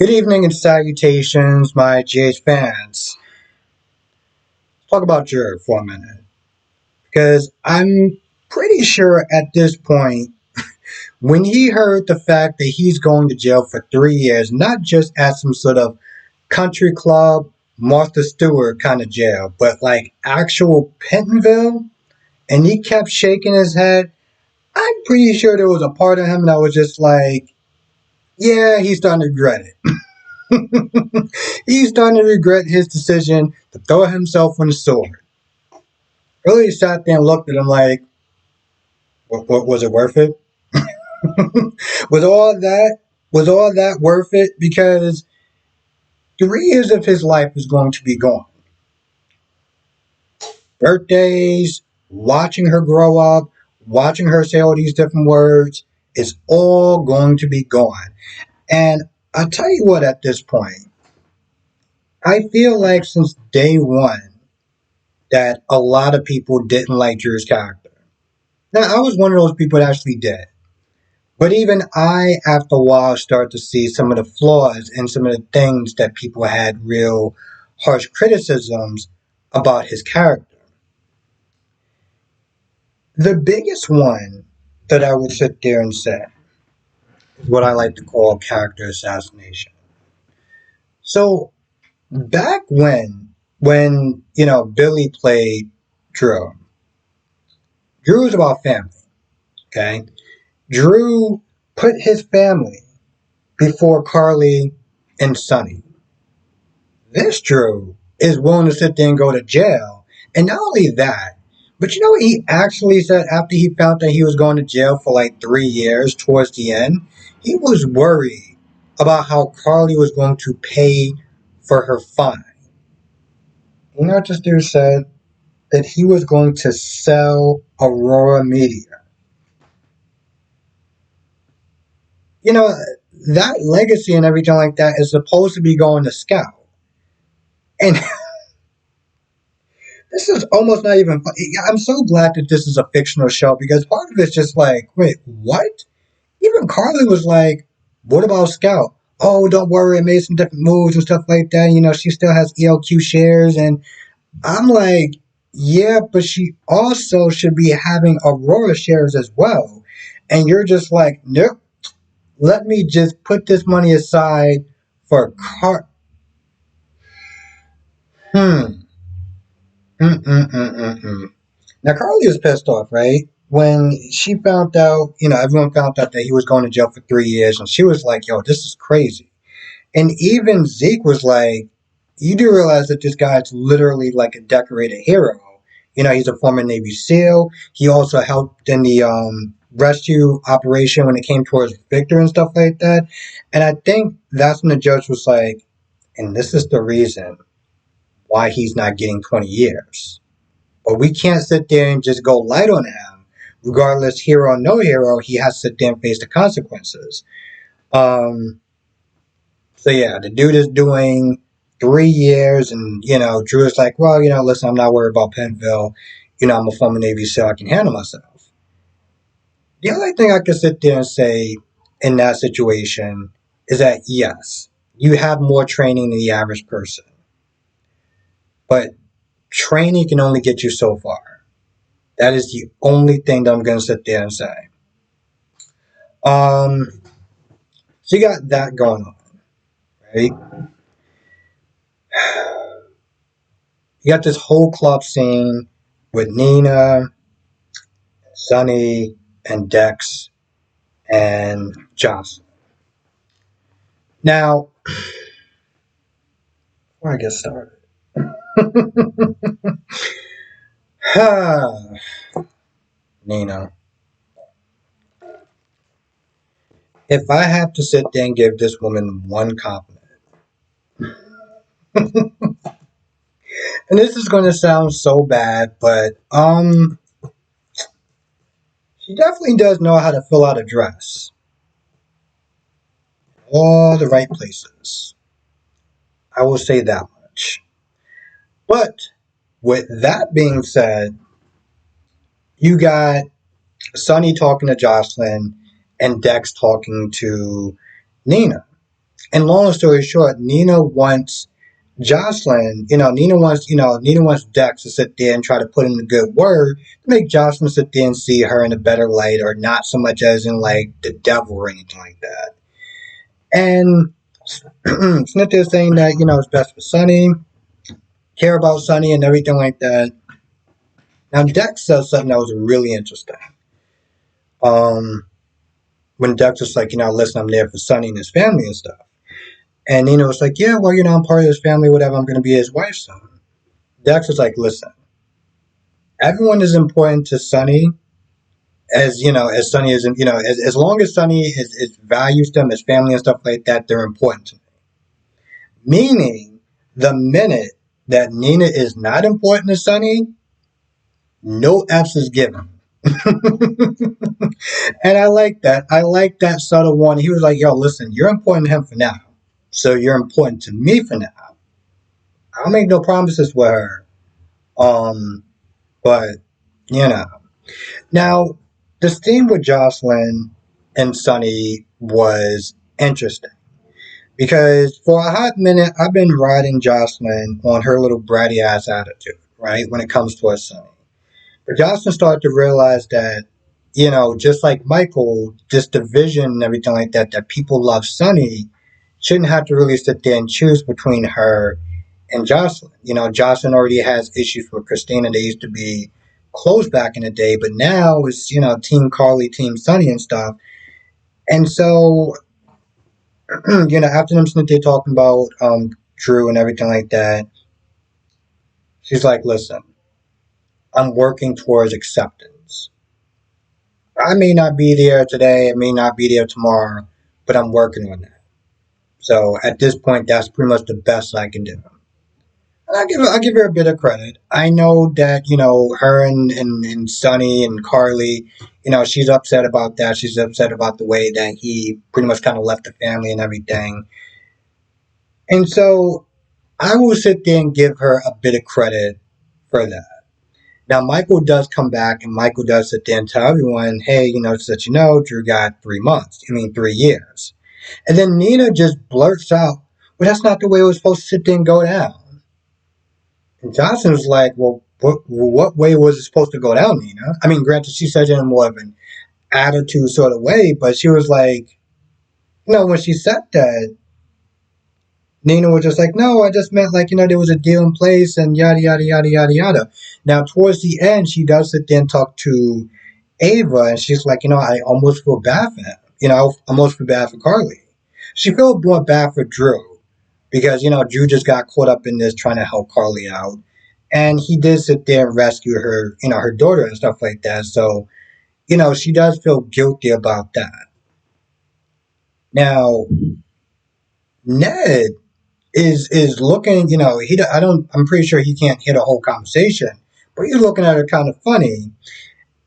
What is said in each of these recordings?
Good evening and salutations, my GH fans. Let's talk about Jared for a minute. Because I'm pretty sure at this point, when he heard the fact that he's going to jail for 3 years, not just at some sort of country club, Martha Stewart kind of jail, but like actual Pentonville, and he kept shaking his head, I'm pretty sure there was a part of him that was just like, yeah, he's starting to regret it. He's starting to regret his decision to throw himself on the sword. Really sat there and looked at him like, what was it worth it? was all that worth it? Because 3 years of his life is going to be gone. Birthdays, watching her grow up, watching her say all these different words, is all going to be gone. And I'll tell you what, at this point, I feel like since day one that a lot of people didn't like Drew's character. Now, I was one of those people that actually did. But even I, after a while, started to see some of the flaws and some of the things that people had real harsh criticisms about his character. The biggest one that I would sit there and say is what I like to call character assassination. So back when Billy played Drew, Drew was about family. Okay, Drew put his family before Carly and Sonny. This Drew is willing to sit there and go to jail. And not only that, but you know what he actually said after he found that he was going to jail for like 3 years towards the end? He was worried about how Carly was going to pay for her fine. You know what this dude said? That he was going to sell Aurora Media. You know, that legacy and everything like that is supposed to be going to Scout. And this is almost not even. I'm so glad that this is a fictional show because part of it's just like, wait, what? Even Carly was like, what about Scout? Oh, don't worry, I made some different moves and stuff like that. You know, she still has ELQ shares. And I'm like, yeah, but she also should be having Aurora shares as well. And you're just like, nope, let me just put this money aside for Car. Hmm. Mm-mm-mm-mm-mm. Now, Carly was pissed off, right? When she found out, everyone found out that he was going to jail for 3 years, and she was like, yo, this is crazy. And even Zeke was like, you do realize that this guy's literally like a decorated hero. You know, he's a former Navy SEAL. He also helped in the rescue operation when it came towards Victor and stuff like that. And I think that's when the judge was like, and this is the reason why he's not getting 20 years. But we can't sit there and just go light on him. Regardless, hero or no hero, he has to sit there and face the consequences. Um, so yeah, the dude is doing 3 years, and Drew is like, well, listen, I'm not worried about Penville. I'm a former Navy SEAL, I can handle myself. The only thing I could sit there and say in that situation is that yes, you have more training than the average person, but training can only get you so far. That is the only thing that I'm going to sit there and say. Um, so you got that going on, right? You got this whole club scene with Nina, Sonny, and Dex, and Jocelyn. Now, before I get started, Nina, if I have to sit there and give this woman one compliment, and this is going to sound so bad, but she definitely does know how to fill out a dress. All the right places. I will say that much. But with that being said, you got Sonny talking to Jocelyn and Dex talking to Nina. And long story short, Nina wants Jocelyn, Nina wants Dex to sit there and try to put in a good word to make Jocelyn sit there and see her in a better light, or not so much as in like the devil or anything like that. And Smith is saying that, it's best for Sonny, care about Sonny and everything like that. Now Dex says something that was really interesting. Um, when Dex was like, listen, I'm there for Sonny and his family and stuff. And Nina was like, yeah, well, I'm part of his family, whatever, I'm going to be his wife soon. Dex was like, listen, everyone is important to Sonny, as Sonny is, as long as Sonny is values them, his family and stuff like that, they're important to me. Meaning, the minute that Nina is not important to Sonny, no F's is given. And I like that. I like that subtle one. He was like, yo, listen, you're important to him for now. So you're important to me for now. I'll make no promises with her. Um, but, you know. Now, the scene with Jocelyn and Sonny was interesting. Because for a hot minute, I've been riding Jocelyn on her little bratty ass attitude, right? When it comes to her Sonny. But Jocelyn started to realize that, just like Michael, this division and everything like that, that people love Sonny, shouldn't have to really sit there and choose between her and Jocelyn. Jocelyn already has issues with Christina. They used to be close back in the day, but now it's, Team Carly, Team Sonny and stuff. And so, after them sitting there talking about Drew and everything like that, she's like, listen, I'm working towards acceptance. I may not be there today, I may not be there tomorrow, but I'm working on that. So at this point, that's pretty much the best I can do. And I give her a bit of credit. I know that, her and Sonny and Carly, she's upset about that. She's upset about the way that he pretty much kind of left the family and everything. And so I will sit there and give her a bit of credit for that. Now, Michael does come back, and Michael does sit there and tell everyone, hey, just that Drew got 3 years. And then Nina just blurts out, well, that's not the way it was supposed to sit there and go down. And Johnson was like, well, what way was it supposed to go down, Nina? I mean, granted, she said it in more of an attitude sort of way, but she was like, when she said that, Nina was just like, no, I just meant like, there was a deal in place and yada, yada, yada, yada, yada. Now, towards the end, she does sit there and talk to Ava, and she's like, I almost feel bad for him. I almost feel bad for Carly. She felt more bad for Drew because, Drew just got caught up in this trying to help Carly out. And he did sit there and rescue her, her daughter and stuff like that. So, she does feel guilty about that. Now, Ned is looking, I'm pretty sure he can't hear the whole conversation, but he's looking at her kind of funny.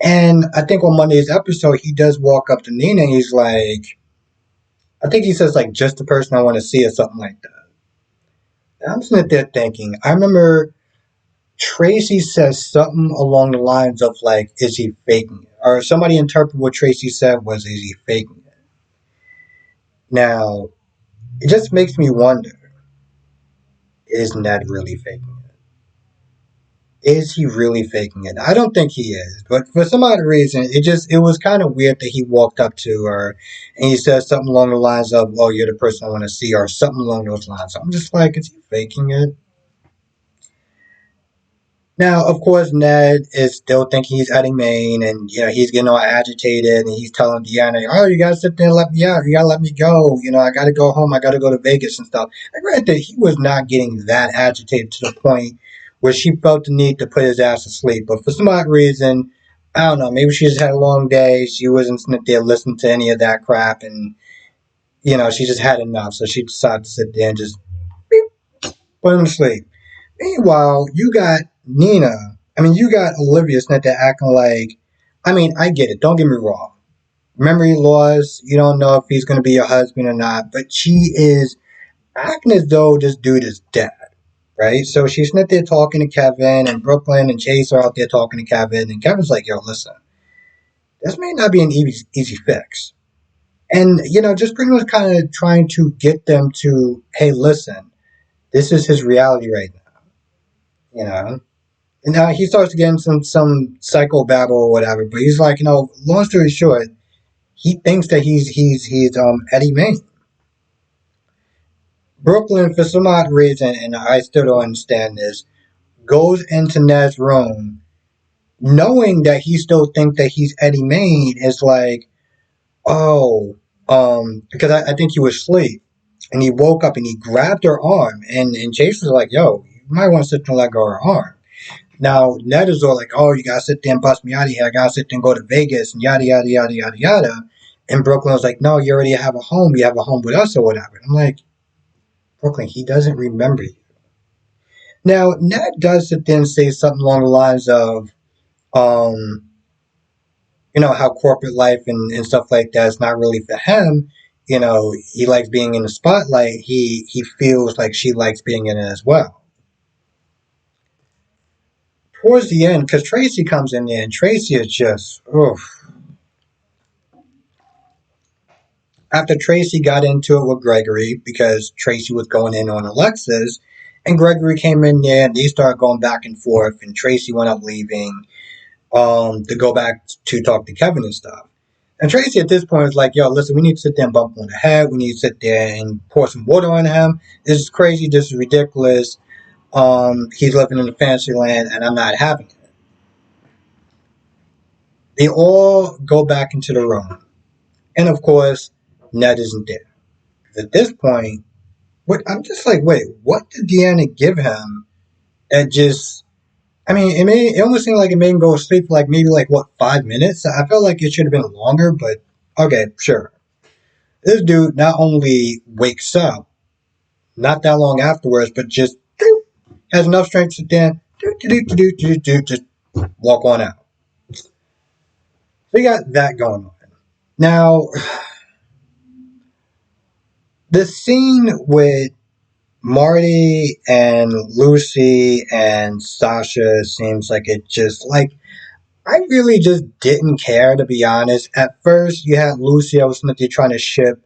And I think on Monday's episode, he does walk up to Nina and he's like, I think he says like, just the person I want to see or something like that. And I'm sitting there thinking, I remember Tracy says something along the lines of like, is he faking it? Or somebody interpreted what Tracy said was, is he faking it? Now, it just makes me wonder, is Ned really faking it? Is he really faking it? I don't think he is, but for some odd reason, it was kind of weird that he walked up to her and he said something along the lines of, "Oh, you're the person I want to see," or something along those lines. I'm just like, is he faking it? Now, of course, Ned is still thinking he's Eddie Main, and he's getting all agitated, and he's telling Deanna, "Oh, you gotta sit there and let me out. You gotta let me go. I gotta go home. I gotta go to Vegas and stuff." I granted, he was not getting that agitated to the point where she felt the need to put his ass to sleep. But for some odd reason, I don't know. Maybe she just had a long day. She wasn't sitting there listening to any of that crap, and she just had enough. So she decided to sit there and just beep, put him to sleep. Meanwhile, you got Nina. I mean, you got Olivia sitting there acting like. I mean, I get it. Don't get me wrong. Memory loss. You don't know if he's going to be your husband or not, but she is acting as though this dude is dead. Right? So she's not there talking to Kevin, and Brooklyn and Chase are out there talking to Kevin, and Kevin's like, yo, listen, this may not be an easy fix. And, just pretty much kind of trying to get them to, hey, listen, this is his reality right now. And now he starts to get in some psycho babble or whatever, but he's like, long story short, he thinks that he's Eddie Main. Brooklyn, for some odd reason, and I still don't understand this, goes into Ned's room knowing that he still thinks that he's Eddie Main, is like, oh, because I think he was asleep. And he woke up and he grabbed her arm, and Chase was like, yo, you might want to sit there and let go of her arm. Now, Ned is all like, oh, you gotta sit there and bust me out of here. I gotta sit there and go to Vegas and yada, yada, yada, yada, yada. And Brooklyn was like, no, you already have a home. You have a home with us or whatever. And I'm like, Brooklyn, he doesn't remember you. Now, Ned does sit there and say something along the lines of, um, how corporate life and stuff like that is not really for him. He likes being in the spotlight. He feels like she likes being in it as well. Towards the end, because Tracy comes in there, and Tracy is just, oof. After Tracy got into it with Gregory, because Tracy was going in on Alexis, and Gregory came in there, and they started going back and forth, and Tracy wound up leaving to go back to talk to Kevin and stuff. And Tracy at this point is like, yo, listen, we need to sit there and bump him on the head. We need to sit there and pour some water on him. This is crazy. This is ridiculous. He's living in a fantasy land, and I'm not having it. They all go back into the room. And of course, Ned isn't there. At this point, I'm just like, wait, what did Deanna give him that just, I mean, it almost seemed like it made him go to sleep for like maybe like, what, 5 minutes? I felt like it should have been longer, but okay, sure. This dude not only wakes up not that long afterwards, but just has enough strength to then just walk on out. So you got that going on. Now, the scene with Marty and Lucy and Sasha seems like it just like I really just didn't care, to be honest. At first, you had Lucy. I was thinking trying to ship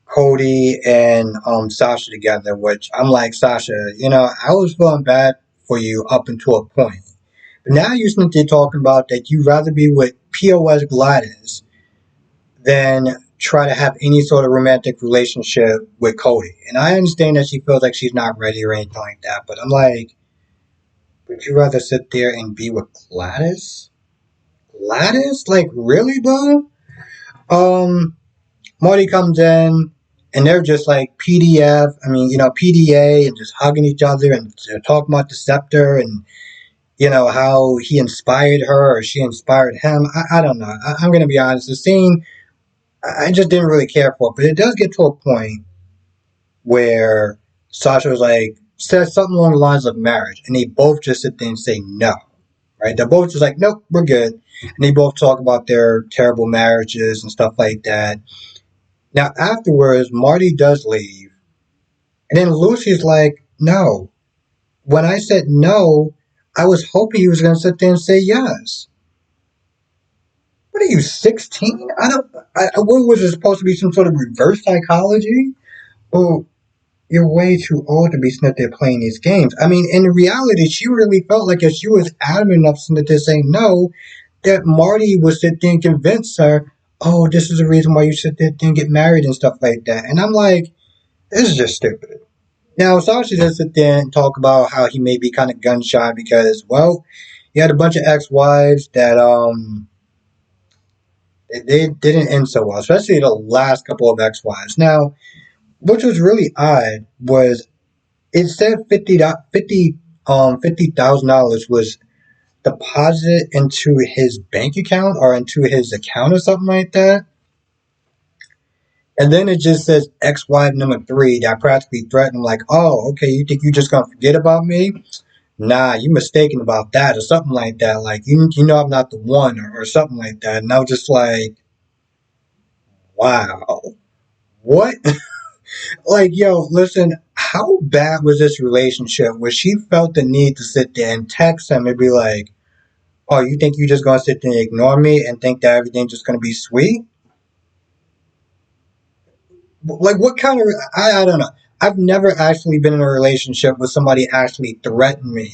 Cody and Sasha together, which I'm like, Sasha, I was feeling bad for you up until a point. But now you're simply talking about that you'd rather be with POS Gladys than try to have any sort of romantic relationship with Cody. And I understand that she feels like she's not ready or anything like that, but I'm like, would you rather sit there and be with Gladys? Gladys? Like, really, bro? Um, Marty comes in and they're just like PDA and just hugging each other and they're talking about the scepter and, how he inspired her or she inspired him. I don't know. I'm going to be honest. The scene, I just didn't really care for it, but it does get to a point where Sasha was like, says something along the lines of marriage, and they both just sit there and say no. Right? They're both just like, nope, we're good. And they both talk about their terrible marriages and stuff like that. Now, afterwards, Marty does leave. And then Lucy's like, no. When I said no, I was hoping he was going to sit there and say yes. What are you, 16? What was it supposed to be, some sort of reverse psychology? Well, you're way too old to be sitting there playing these games. I mean, in reality, she really felt like if she was adamant enough to say no, that Marty would sit there and convince her, oh, this is the reason why you sit there and get married and stuff like that. And I'm like, this is just stupid. Now, Sasha does sit there and talk about how he may be kind of gun shy because, well, he had a bunch of ex-wives that they didn't end so well, especially the last couple of ex-wives. Now, which was really odd was it said $50,000 was deposited into his bank account or into his account or something like that. And then it just says ex-wife number 3 that practically threatened him like, oh, okay, you think you just gonna forget about me? Nah, you mistaken about that or something like that. Like, you know I'm not the one or something like that. And I was just like, wow. What? Like, yo, listen, how bad was this relationship where she felt the need to sit there and text him and be like, oh, you think you just gonna sit there and ignore me and think that everything's just gonna be sweet? Like, what kind of, I don't know. I've never actually been in a relationship with somebody actually threatened me,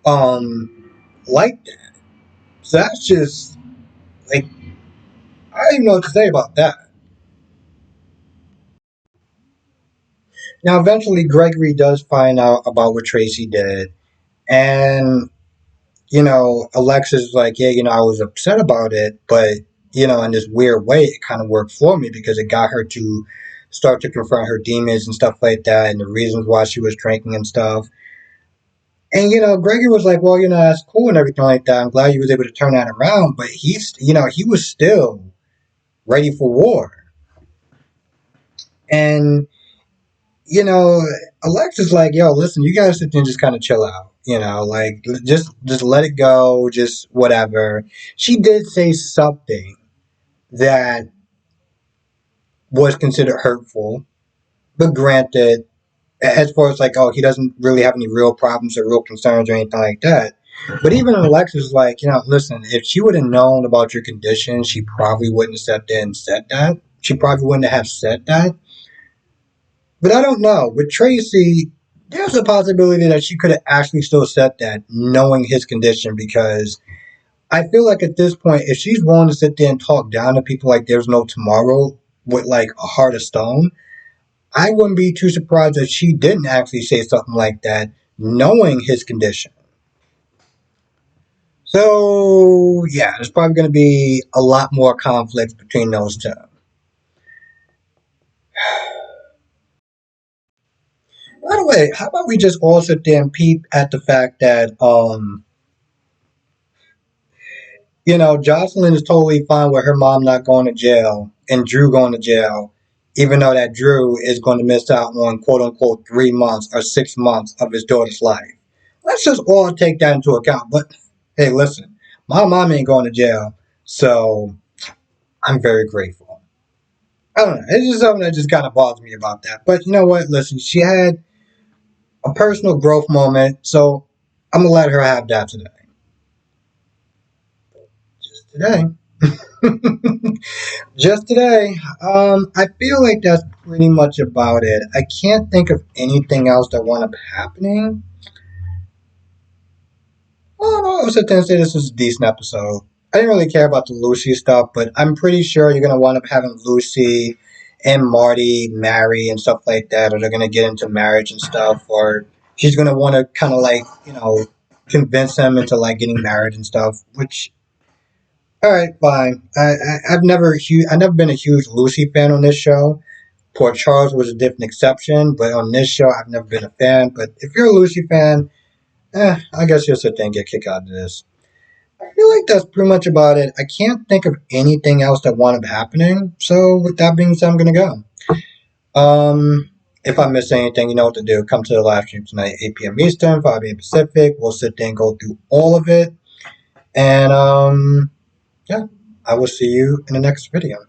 like that. So that's just, like, I don't even know what to say about that. Now, eventually, Gregory does find out about what Tracy did. And, Alexis is like, yeah, I was upset about it, but, in this weird way, it kind of worked for me because it got her to start to confront her demons and stuff like that and the reasons why she was drinking and stuff. And, Gregory was like, well, that's cool and everything like that. I'm glad he was able to turn that around, but he was still ready for war. And, you know, Alexa's like, yo, listen, you guys sit there and just kind of chill out. Like just let it go, just whatever. She did say something that was considered hurtful, but granted, as far as like, oh, he doesn't really have any real problems or real concerns or anything like that. But even Alexis was like, listen, if she would have known about your condition, she probably wouldn't have sat there and said that. She probably wouldn't have said that. But I don't know. With Tracy, there's a possibility that she could have actually still said that, knowing his condition, because I feel like at this point, if she's willing to sit there and talk down to people like there's no tomorrow with like a heart of stone, I wouldn't be too surprised if she didn't actually say something like that, knowing his condition. So, yeah, there's probably going to be a lot more conflict between those two. By the way, how about we just all sit there and peep at the fact that Jocelyn is totally fine with her mom not going to jail and Drew going to jail, even though that Drew is going to miss out on quote unquote 3 months or 6 months of his daughter's life. Let's just all take that into account. But hey, listen, my mom ain't going to jail, so I'm very grateful. I don't know. It's just something that just kind of bothers me about that. But you know what? Listen, she had a personal growth moment, so I'm gonna let her have that today. Just today. Just today. I feel like that's pretty much about it. I can't think of anything else that wound up happening. Oh no, I was sit there and say this was a decent episode. I didn't really care about the Lucy stuff, but I'm pretty sure you're gonna wind up having Lucy and Marty marry and stuff like that, or they're gonna get into marriage and stuff, or she's gonna want to kind of like convince him into like getting married and stuff. Which, all right, fine. I've never been a huge Lucy fan on this show. Port Charles was a different exception, but on this show, I've never been a fan. But if you're a Lucy fan, I guess you'll sit there and get kicked out of this. I feel like that's pretty much about it. I can't think of anything else that wound up happening. So with that being said, I'm gonna go. If I miss anything, you know what to do. Come to the live stream tonight, 8 p.m. Eastern, 5 p.m. Pacific. We'll sit there and go through all of it. And yeah, I will see you in the next video.